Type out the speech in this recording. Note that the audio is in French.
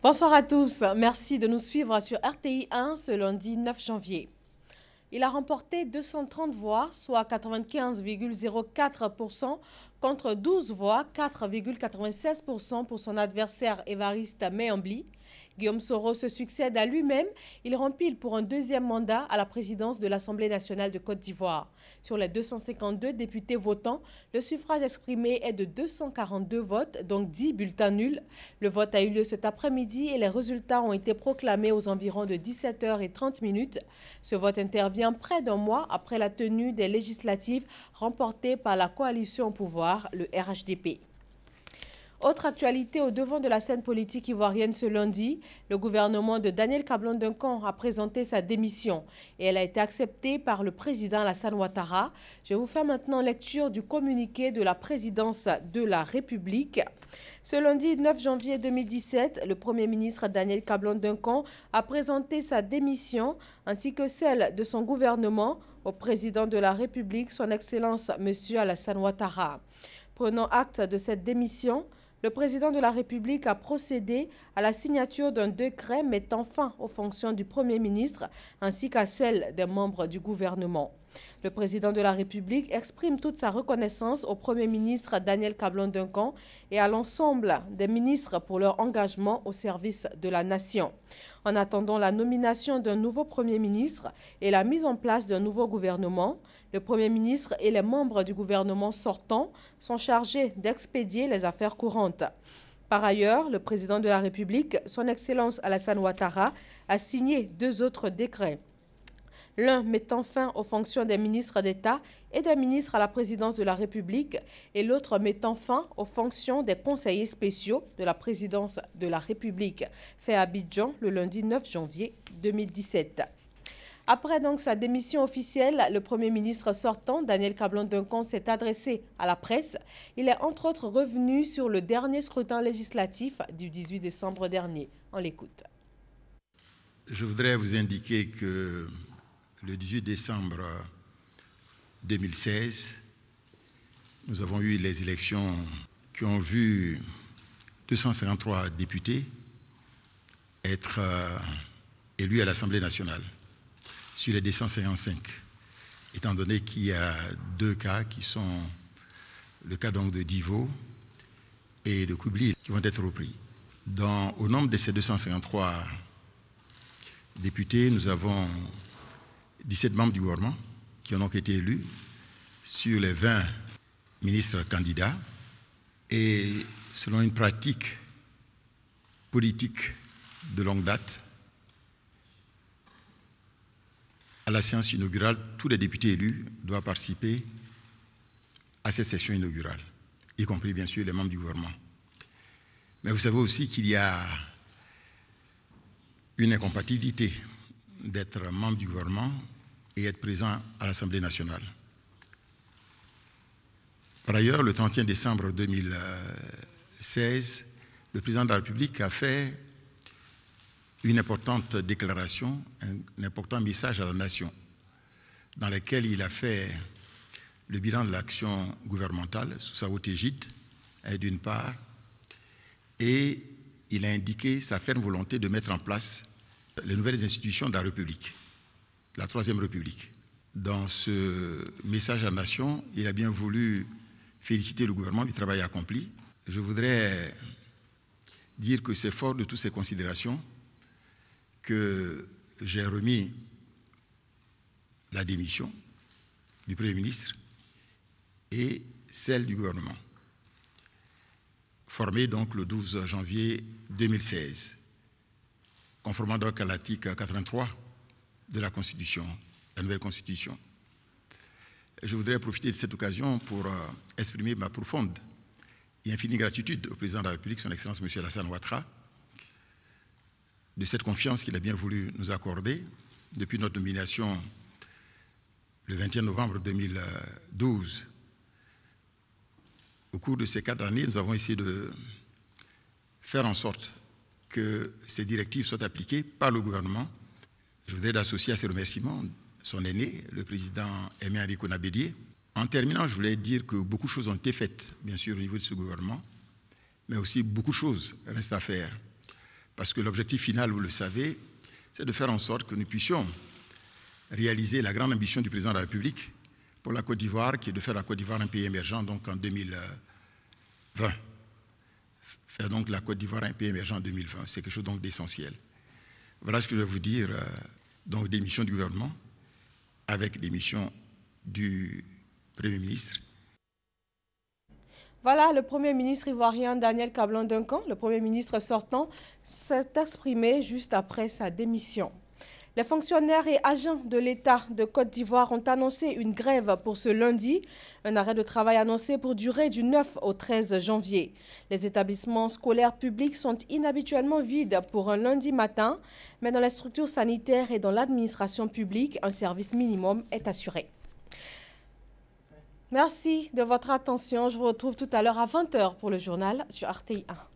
Bonsoir à tous, merci de nous suivre sur RTI 1 ce lundi 9 janvier. Il a remporté 230 voix, soit 95,04% contre 12 voix, 4,96% pour son adversaire Évariste Meyambli. Guillaume Soro se succède à lui-même. Il rempile pour un deuxième mandat à la présidence de l'Assemblée nationale de Côte d'Ivoire. Sur les 252 députés votants, le suffrage exprimé est de 242 votes, donc 10 bulletins nuls. Le vote a eu lieu cet après-midi et les résultats ont été proclamés aux environs de 17h30. Ce vote intervient près d'un mois après la tenue des législatives remportées par la coalition au pouvoir, le RHDP. Autre actualité au devant de la scène politique ivoirienne ce lundi, le gouvernement de Daniel Kablan-Duncan a présenté sa démission et elle a été acceptée par le président Alassane Ouattara. Je vous fais maintenant lecture du communiqué de la présidence de la République. Ce lundi 9 janvier 2017, le Premier ministre Daniel Kablan-Duncan a présenté sa démission ainsi que celle de son gouvernement au président de la République, son Excellence M. Alassane Ouattara. Prenant acte de cette démission, le président de la République a procédé à la signature d'un décret mettant fin aux fonctions du Premier ministre ainsi qu'à celles des membres du gouvernement. Le président de la République exprime toute sa reconnaissance au Premier ministre Daniel Kablan-Duncan et à l'ensemble des ministres pour leur engagement au service de la nation. En attendant la nomination d'un nouveau Premier ministre et la mise en place d'un nouveau gouvernement, le Premier ministre et les membres du gouvernement sortant sont chargés d'expédier les affaires courantes. Par ailleurs, le président de la République, son Excellence Alassane Ouattara, a signé 2 autres décrets. L'un mettant fin aux fonctions des ministres d'État et des ministres à la présidence de la République et l'autre mettant fin aux fonctions des conseillers spéciaux de la présidence de la République, fait à Abidjan le lundi 9 janvier 2017. Après donc sa démission officielle, le Premier ministre sortant, Daniel Kablan-Duncan, s'est adressé à la presse. Il est entre autres revenu sur le dernier scrutin législatif du 18 décembre dernier. On l'écoute. Je voudrais vous indiquer que le 18 décembre 2016, nous avons eu les élections qui ont vu 253 députés être élus à l'Assemblée nationale sur les 255, étant donné qu'il y a 2 cas qui sont le cas donc de Divo et de Koubli qui vont être repris. Au nombre de ces 253 députés, nous avons 17 membres du gouvernement qui ont donc été élus sur les 20 ministres candidats. Et selon une pratique politique de longue date, à la séance inaugurale, tous les députés élus doivent participer à cette session inaugurale, y compris bien sûr les membres du gouvernement. Mais vous savez aussi qu'il y a une incompatibilité d'être membre du gouvernement et être présent à l'Assemblée nationale. Par ailleurs, le 31 décembre 2016, le président de la République a fait une importante déclaration, un important message à la nation, dans lequel il a fait le bilan de l'action gouvernementale sous sa haute égide, d'une part, et il a indiqué sa ferme volonté de mettre en place les nouvelles institutions de la République, la Troisième République. Dans ce message à la nation, il a bien voulu féliciter le gouvernement du travail accompli. Je voudrais dire que c'est fort de toutes ces considérations que j'ai remis la démission du Premier ministre et celle du gouvernement, formée donc le 12 janvier 2016, conformément donc à l'article 83 de la Constitution, la nouvelle Constitution. Je voudrais profiter de cette occasion pour exprimer ma profonde et infinie gratitude au président de la République, son Excellence M. Alassane Ouattara, de cette confiance qu'il a bien voulu nous accorder depuis notre nomination le 21 novembre 2012. Au cours de ces 4 années, nous avons essayé de faire en sorte que ces directives soient appliquées par le gouvernement. Je voudrais associer à ces remerciements son aîné, le président Aimé Henri Konabédié. En terminant, je voulais dire que beaucoup de choses ont été faites, bien sûr, au niveau de ce gouvernement, mais aussi beaucoup de choses restent à faire. Parce que l'objectif final, vous le savez, c'est de faire en sorte que nous puissions réaliser la grande ambition du président de la République pour la Côte d'Ivoire, qui est de faire la Côte d'Ivoire un pays émergent donc en 2020. Faire donc la Côte d'Ivoire un pays émergent en 2020, c'est quelque chose donc d'essentiel. Voilà ce que je vais vous dire donc des missions du gouvernement avec des missions du Premier ministre. Voilà, le Premier ministre ivoirien Daniel Kablan-Duncan, le Premier ministre sortant, s'est exprimé juste après sa démission. Les fonctionnaires et agents de l'État de Côte d'Ivoire ont annoncé une grève pour ce lundi, un arrêt de travail annoncé pour durer du 9 au 13 janvier. Les établissements scolaires publics sont inhabituellement vides pour un lundi matin, mais dans les structures sanitaires et dans l'administration publique, un service minimum est assuré. Merci de votre attention. Je vous retrouve tout à l'heure à 20 h pour le journal sur RTI 1.